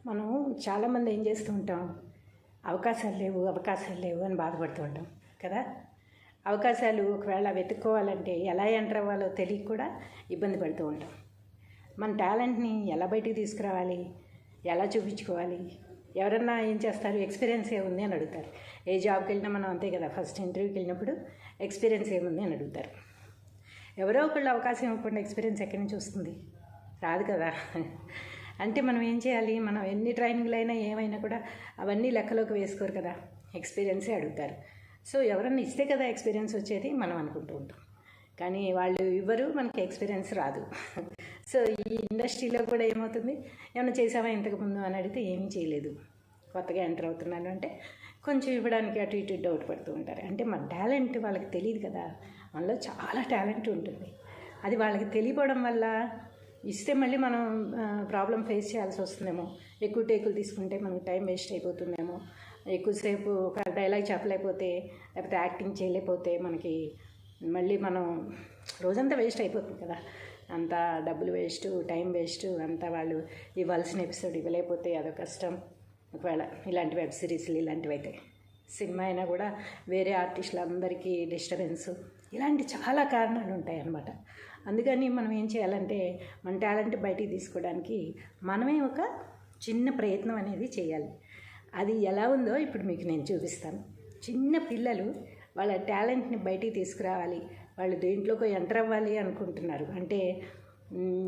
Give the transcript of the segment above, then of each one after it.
మనం చాలామంది ఏం చేస్తూ ఉంటాం, అవకాశాలు లేవు అని బాధపడుతూ ఉంటాం కదా. అవకాశాలు ఒకవేళ వెతుక్కోవాలంటే ఎలా ఎంటర్ అవ్వాలో తెలియక కూడా ఇబ్బంది పడుతూ ఉంటాం. మన టాలెంట్ని ఎలా బయటికి తీసుకురావాలి, ఎలా చూపించుకోవాలి, ఎవరన్నా ఏం చేస్తారు, ఎక్స్పీరియన్స్ ఏముంది అని అడుగుతారు. ఏ జాబ్కి వెళ్ళినా మనం అంతే కదా, ఫస్ట్ ఇంటర్వ్యూకి వెళ్ళినప్పుడు ఎక్స్పీరియన్స్ ఏముంది అని అడుగుతారు. ఎవరో ఒకళ్ళు అవకాశం ఇవ్వకుండా ఎక్స్పీరియన్స్ ఎక్కడి నుంచి వస్తుంది, రాదు కదా. అంటే మనం ఏం చేయాలి, మనం ఎన్ని ట్రైనింగ్లు అయినా ఏమైనా కూడా అవన్నీ లెక్కలోకి వేసుకోరు కదా, ఎక్స్పీరియన్సే అడుగుతారు. సో ఎవరన్నా ఇస్తే కదా ఎక్స్పీరియన్స్ వచ్చేది మనం అనుకుంటూ ఉంటాం, కానీ వాళ్ళు ఇవ్వరు, మనకి ఎక్స్పీరియన్స్ రాదు. సో ఈ ఇండస్ట్రీలో కూడా ఏమవుతుంది, ఏమైనా చేసావా ఇంతకుముందు అని అడిగితే ఏమీ చేయలేదు, కొత్తగా ఎంటర్ అవుతున్నాను అంటే కొంచెం ఇవ్వడానికి అటు ఇటు డౌట్ పడుతూ ఉంటారు. అంటే మన టాలెంట్ వాళ్ళకి తెలియదు కదా, మనలో చాలా టాలెంట్ ఉంటుంది. అది వాళ్ళకి తెలియపోవడం వల్ల ఇస్తే మళ్ళీ మనం ప్రాబ్లం ఫేస్ చేయాల్సి వస్తుందేమో, ఎక్కువ టేకులు తీసుకుంటే మనకు టైం వేస్ట్ అయిపోతుందేమో, ఎక్కువసేపు ఒక డైలాగ్ చెప్పలేకపోతే లేకపోతే యాక్టింగ్ చేయలేకపోతే మనకి మళ్ళీ మనం రోజంతా వేస్ట్ అయిపోతుంది కదా. అంతా డబ్బులు వేస్ట్, టైం వేస్ట్, అంతా వాళ్ళు ఇవ్వాల్సిన ఎపిసోడ్ ఇవ్వలేకపోతే అదొక కష్టం. ఒకవేళ ఇలాంటి వెబ్ సిరీస్లు ఇలాంటివి అయితే, సినిమా అయినా కూడా వేరే ఆర్టిస్టులు అందరికీ డిస్టర్బెన్స్, ఇలాంటి చాలా కారణాలు ఉంటాయి అన్నమాట. అందుకని మనం ఏం చేయాలంటే మన టాలెంట్ బయటికి తీసుకోవడానికి మనమే ఒక చిన్న ప్రయత్నం అనేది చేయాలి. అది ఎలా ఉందో ఇప్పుడు మీకు నేను చూపిస్తాను. చిన్న పిల్లలు వాళ్ళ టాలెంట్ని బయటికి తీసుకురావాలి, వాళ్ళు దేంట్లోకి ఎంటర్ అవ్వాలి అనుకుంటున్నారు అంటే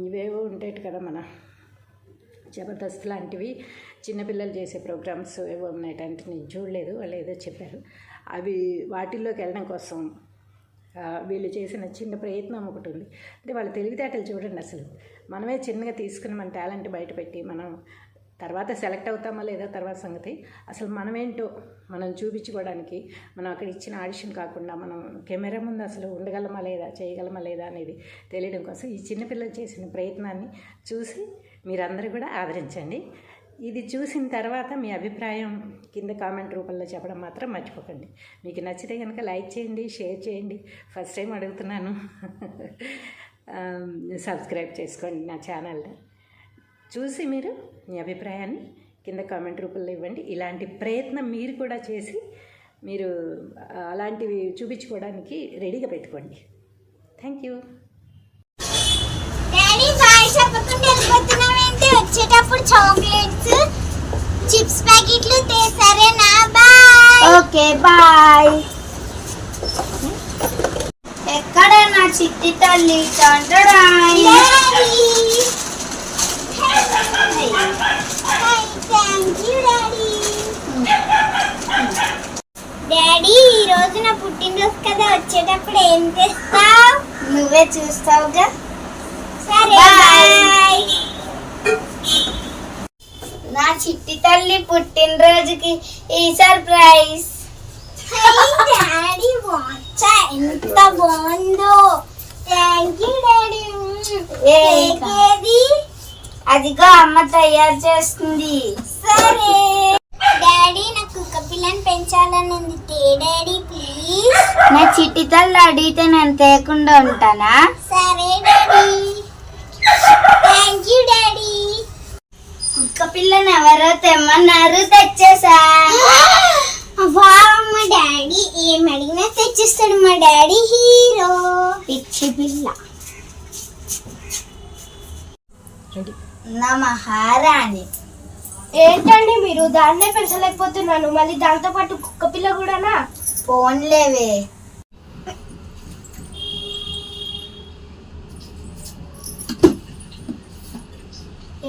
ఇవేవో ఉంటాయి కదా, మన జబర్దస్త్ లాంటివి చిన్నపిల్లలు చేసే ప్రోగ్రామ్స్ ఏవో ఉన్నాయంటే నేను చూడలేదు, వాళ్ళు ఏదో చెప్పారు. అవి వాటిల్లోకి వెళ్ళడం కోసం వీళ్ళు చేసిన చిన్న ప్రయత్నం ఒకటి ఉంది. అంటే వాళ్ళ తెలివితేటలు చూడండి, అసలు మనమే చిన్నగా తీసుకుని మన టాలెంట్ బయటపెట్టి మనం తర్వాత సెలెక్ట్ అవుతామా లేదా తర్వాత సంగతి, అసలు మనమేంటో మనం చూపించుకోవడానికి మనం అక్కడ ఇచ్చిన ఆడిషన్ కాకుండా మనం కెమెరా ముందు అసలు ఉండగలమా లేదా, చేయగలమా లేదా అనేది తెలియడం కోసం ఈ చిన్నపిల్లలు చేసిన ప్రయత్నాన్ని చూసి మీరందరూ కూడా ఆదరించండి. ఇది చూసిన తర్వాత మీ అభిప్రాయం కింద కామెంట్ రూపంలో చెప్పడం మాత్రం మర్చిపోకండి. మీకు నచ్చితే కనుక లైక్ చేయండి, షేర్ చేయండి. ఫస్ట్ టైం అడుగుతున్నాను, సబ్స్క్రైబ్ చేసుకోండి నా ఛానల్ని. చూసి మీరు మీ అభిప్రాయాన్ని కింద కామెంట్ రూపంలో ఇవ్వండి. ఇలాంటి ప్రయత్నం మీరు కూడా చేసి మీరు అలాంటివి చూపించుకోవడానికి రెడీగా పెట్టుకోండి. Thank you. వచ్చేటప్పుడు చాక్లెట్స్, చిప్స్ ప్యాకెట్లు సరేనా? బాయ్. Okay bye. ఎక్కడ నా చిట్టి తల్లి? డాడీ, ఈ రోజు నా పుట్టినరోజు కదా, వచ్చేటప్పుడు ఏం తెస్తావు? నువ్వే చూస్తావుగా. సరే బాయ్. నా చిట్టి తల్లి పుట్టినరోజుకి ఈ సర్ప్రైజ్. డాడీ వాచ్ ఎంత బాగుందో. Thank you daddy. ఏది? అదిగో అమ్మ తయారు చేస్తుంది. సరే డాడీ, నాకు కుక్క పిల్లని పెంచాలని ఉంది. Daddy please. నా చిట్టి తల్లి అడిగితే నేను తేకుండా ఉంటానా? సరే డాడీ. Thank you daddy. కుక్క పిల్లని ఎవరో తెమ్మన్నారు, తెచ్చేసా. మా డాడీ ఏం అడిగినా తెచ్చిస్తాడు. మా డాడీ హీరో. పిచ్చి పిల్ల. నా మహారాణి. ఏంటండి మీరు దాన్నే పెంచలేకపోతున్నాను, మళ్ళీ దాంతో పాటు కుక్క పిల్ల కూడానా? ఫోన్లేవే.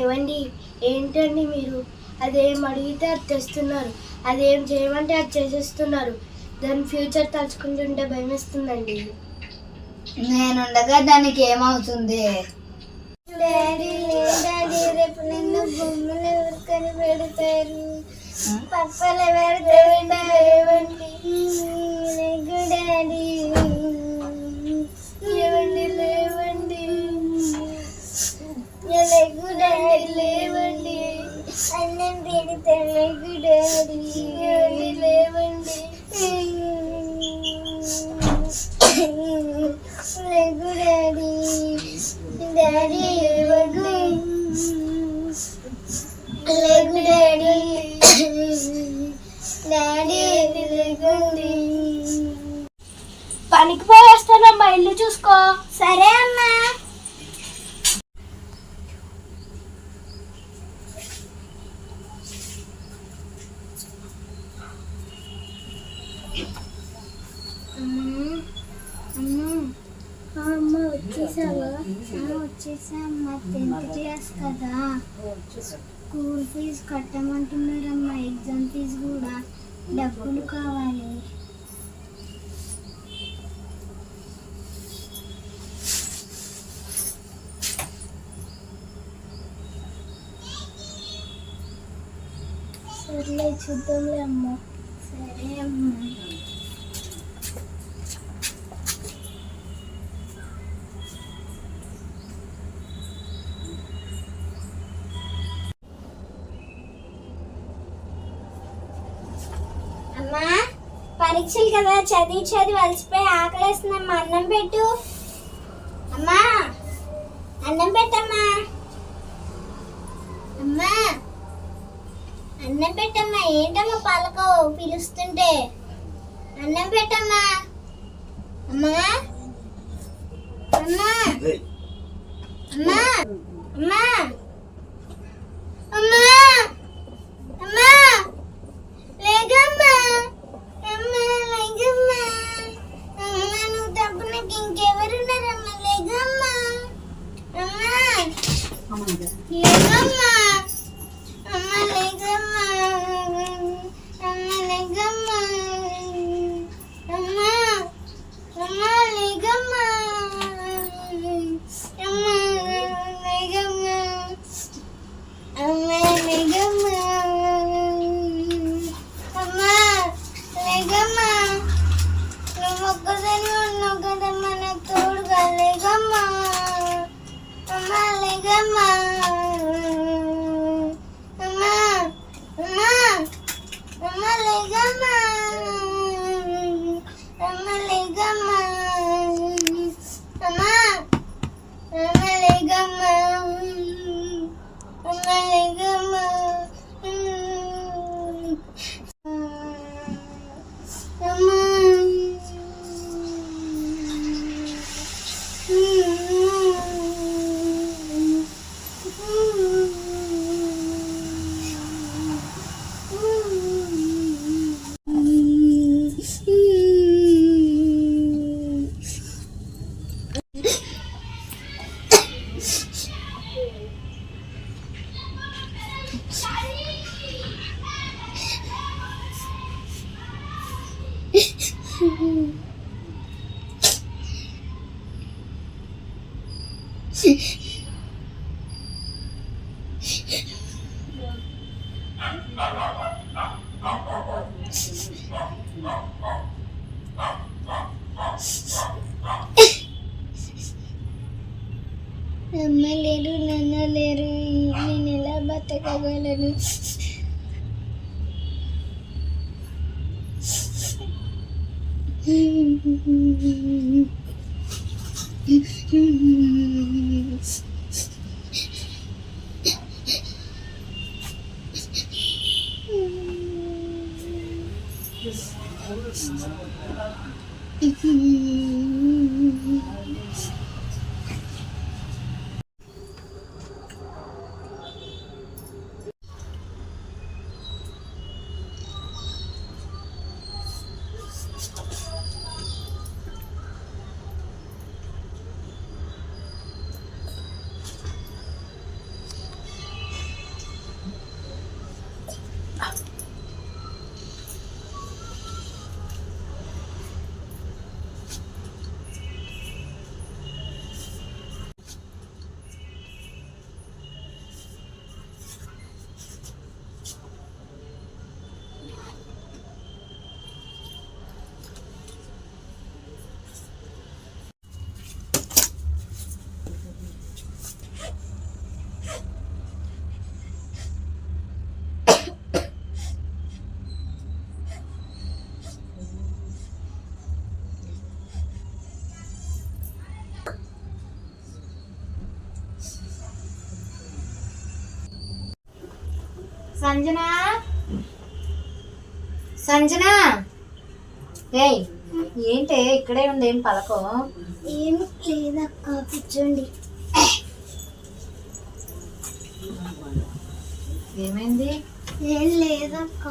ఏవండి, ఏంటండి మీరు అదేం అడిగితే అది తెస్తున్నారు, అదేం చేయమంటే అది చేసేస్తున్నారు. దాని ఫ్యూచర్ తలుచుకుంటుంటే భయం వేస్తుందండి. నేనుండగా దానికి ఏమవుతుంది? డాడీ, డాడీ, రేపు నిన్ను బొమ్మలు ఎవరికని పెడతారు? పప్పలు ఎవరు లేవండి. డాడీ లేవండి, లేవండి, డాడీ లేవండి. అన్నం పెడితే డాడీ లేవండి. డాడీ, డాడీ లేవండి. వచ్చేసామ్మా 10th క్లాస్ కదా. స్కూల్ ఫీజు కట్టమంటున్నారమ్మా, ఎగ్జామ్ ఫీజు కూడా. డబ్బులు కావాలి. సర్లే చూద్దాంలే అమ్మా. సరే అమ్మా. అమ్మా పరీక్షలు కదా, చదివి అలసిపోయి ఆకలేస్తుందమ్మా. అన్నం పెట్టు అమ్మా. అన్నం పెట్టమ్మా. అమ్మా అన్నం పెట్టమ్మా. ఏంటమ్మా పలకో పిలుస్తుంటే? అన్నం పెట్టమ్మా. అమ్మా అమ్మా అమ్మా అమ్మా అమ్మా అమ్మా లేగమ్మా. అమ్మా లేగమ్మా. అమ్మా నువ్వు తప్ప నాకు ఇంకెవరున్నారమ్మా? లేగమ్మా. అమ్మా లేగమ్మా. అమ్మా లేగమ్మా. అమ్మా లేగమ్మా. అమ్మా అమ్మా లేగమ్మా. అమ్మా లేగమ్మా. అమ్మా లేగమ్మా. అమ్మా లేగమ్మా. నువ్వు ఒక్కదాన్ని ఉన్నావు కదమ్మా, నాకు తోడుగా. లేగమ్మా. అమ్మా లేగమ్మా. అమ్మా అమ్మా అమ్మా లేగమ్మా. అమ్మా లేగమ్మా. అమ్మా అమ్మా లేగమ్మా. అమ్మా లేగమ్మా. అమ్మ లేరు, నాన్న లేరు, నేను ఎలా బతకగలను? సంజన, సంజన, ఏయ్ ఏంటే ఇక్కడే ఉంది, ఏం పలకం? ఏం లేదక్క, కూర్చోండి. ఏమైంది? ఏం లేదక్క.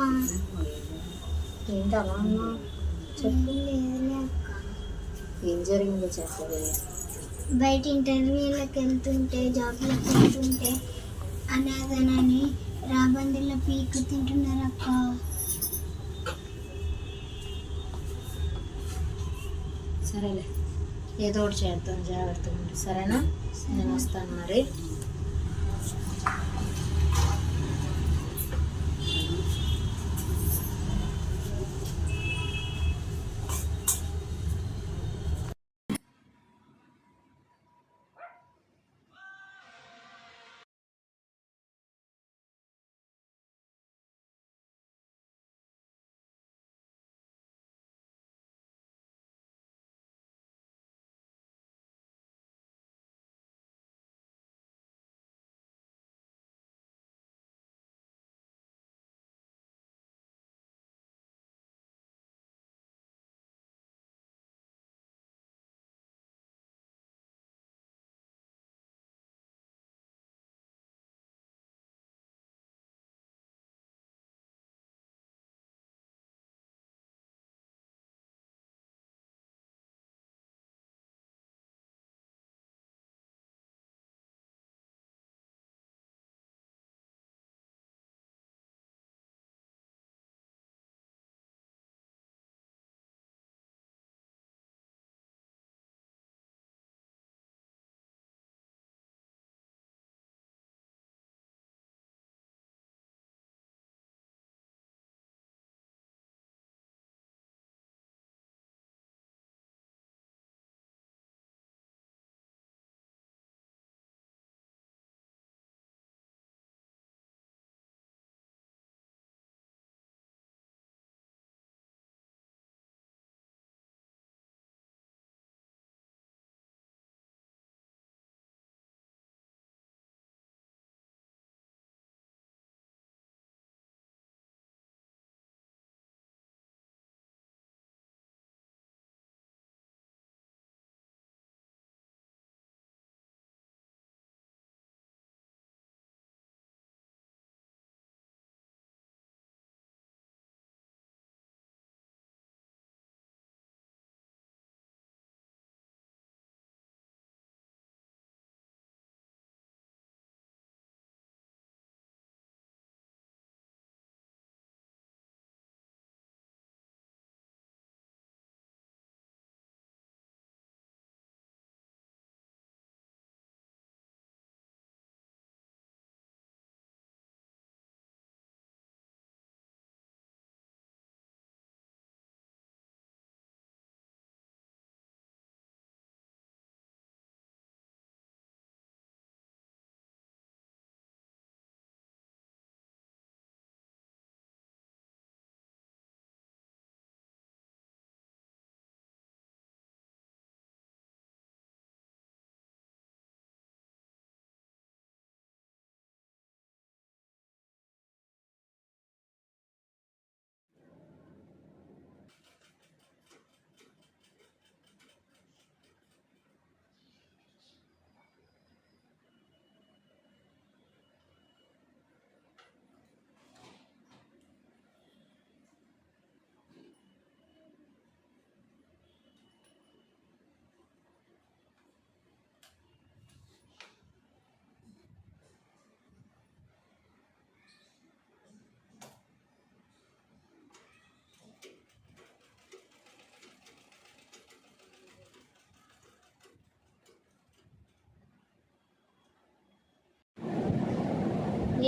ఏంటి అలా ఉన్నావు? చెప్పు, లేదులే అక్క. ఏం జరిగిందో చెప్పవే. బయట ఇంటర్వ్యూలకు వెళ్తుంటే జాబ్లకు వెళ్తుంటే అనాథనని రాబందుల్లో పీకు తింటున్నారు అక్క. సరేలే, ఏదో ఒకటి చేద్దాం, జాగ్రత్తగా ఉండు. సరేనా? నేను వస్తాను మరి.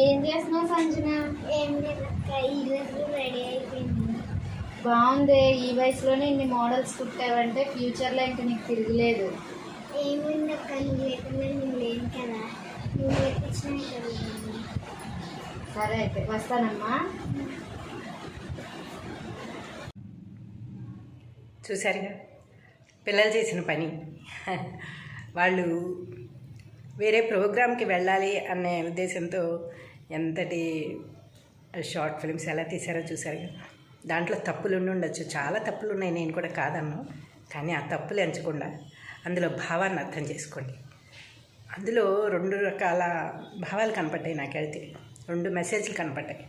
ఏం చేస్తున్నావు సంజన? ఏం లేదక్క, ఈరోజు రెడీ అయిపోయింది. బాగుంది. ఈ వయసులోనే ఇన్ని మోడల్స్ కుట్టావంటే ఫ్యూచర్లో ఇంక నీకు తిరగలేదు. ఏముందక్క, నువ్వు లేకుండా నేను లేను కదా, నువ్వు నేర్పించినా కదా. సరే అయితే వస్తానమ్మా. చూసారుగా పిల్లలు చేసిన పని. వాళ్ళు వేరే ప్రోగ్రామ్కి వెళ్ళాలి అనే ఉద్దేశంతో ఎంతటి షార్ట్ ఫిల్మ్స్ ఎలా తీసారో చూసారుగా. దాంట్లో తప్పులు ఉండొచ్చు, చాలా తప్పులు ఉన్నాయి, నేను కూడా కాదన్ను. కానీ ఆ తప్పులు ఎంచకుండా అందులో భావాన్ని అర్థం చేసుకోండి. అందులో 2 రకాల భావాలు కనపడ్డాయి నాకైతే, 2 మెసేజ్లు కనపడ్డాయి.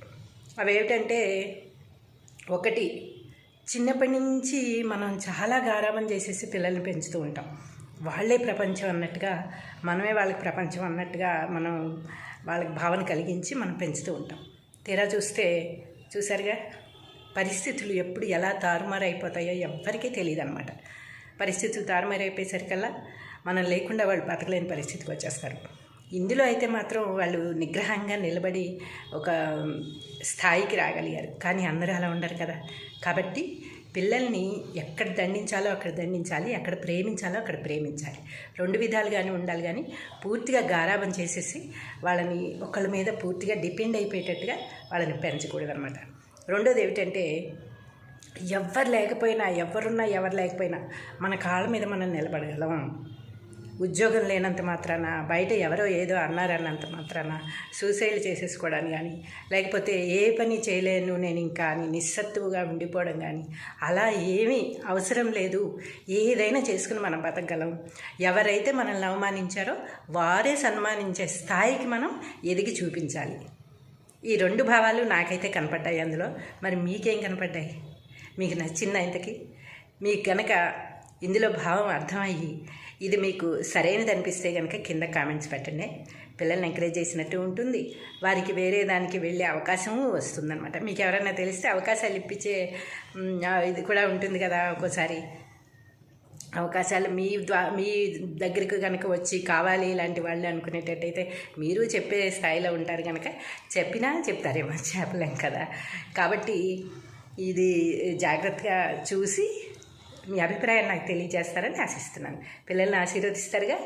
అవి ఏమిటంటే, ఒకటి, చిన్నప్పటి నుంచి మనం చాలా గారాబం చేసేసి పిల్లల్ని పెంచుతూ ఉంటాం. వాళ్ళే ప్రపంచం అన్నట్టుగా, మనమే వాళ్ళకి ప్రపంచం అన్నట్టుగా మనం వాళ్ళకి భావన కలిగించి మనం పెంచుతూ ఉంటాం. తీరా చూసారుగా పరిస్థితులు ఎప్పుడు ఎలా తారుమారైపోతాయో ఎవ్వరికీ తెలియదు అనమాట. పరిస్థితులు తారుమారైపోయేసరికల్లా మనం లేకుండా వాళ్ళు బతకలేని పరిస్థితికి వచ్చేస్తారు. ఇందులో అయితే మాత్రం వాళ్ళు నిగ్రహంగా నిలబడి ఒక స్థాయికి రాగలిగారు. కానీ అందరూ అలా ఉండరు కదా. కాబట్టి పిల్లల్ని ఎక్కడ దండించాలో అక్కడ దండించాలి, ఎక్కడ ప్రేమించాలో అక్కడ ప్రేమించాలి. 2 విధాలుగానే ఉండాలి. కానీ పూర్తిగా గారాబం చేసేసి వాళ్ళని ఒకళ్ళ మీద పూర్తిగా డిపెండ్ అయిపోయేటట్టుగా వాళ్ళని పెంచకూడదు అనమాట. రెండోది ఏమిటంటే, ఎవరు లేకపోయినా, ఎవరున్నా ఎవరు లేకపోయినా మన కాళ్ళ మీద మనం నిలబడగలం. ఉద్యోగం లేనంత మాత్రాన, బయట ఎవరో ఏదో అన్నారన్నంత మాత్రాన సూసైడ్ చేసేసుకోవడం కానీ, లేకపోతే ఏ పని చేయలేను నేను ఇంకా అని నిస్సత్తువుగా ఉండిపోవడం కానీ అలా ఏమీ అవసరం లేదు. ఏదైనా చేసుకుని మనం బతకగలం. ఎవరైతే మనల్ని అవమానించారో వారే సన్మానించే స్థాయికి మనం ఎదిగి చూపించాలి. ఈ 2 భావాలు నాకైతే కనపడ్డాయి అందులో. మరి మీకేం కనపడ్డాయి? మీకు నచ్చిందా ఇంతకీ? మీకు కనుక ఇందులో భావం అర్థమయ్యి ఇది మీకు సరైనది అనిపిస్తే కనుక కింద కామెంట్స్ పెట్టండి. పిల్లల్ని ఎంకరేజ్ చేసినట్టు ఉంటుంది, వారికి వేరే దానికి వెళ్ళే అవకాశము వస్తుందన్నమాట. మీకు ఎవరైనా తెలిస్తే అవకాశాలు ఇప్పించే ఇది కూడా ఉంటుంది కదా. ఒక్కోసారి అవకాశాలు మీ దగ్గరికి కనుక వచ్చి కావాలి ఇలాంటి వాళ్ళు అనుకునేటట్టయితే మీరు చెప్పే స్థాయిలో ఉంటారు కనుక చెప్పినా చెప్తారేమో, చెప్పలేం కదా. కాబట్టి ఇది జాగ్రత్తగా చూసి మీ అభిప్రాయాన్ని నాకు తెలియజేస్తారని ఆశిస్తున్నాను. పిల్లల్ని ఆశీర్వదిస్తారుగా.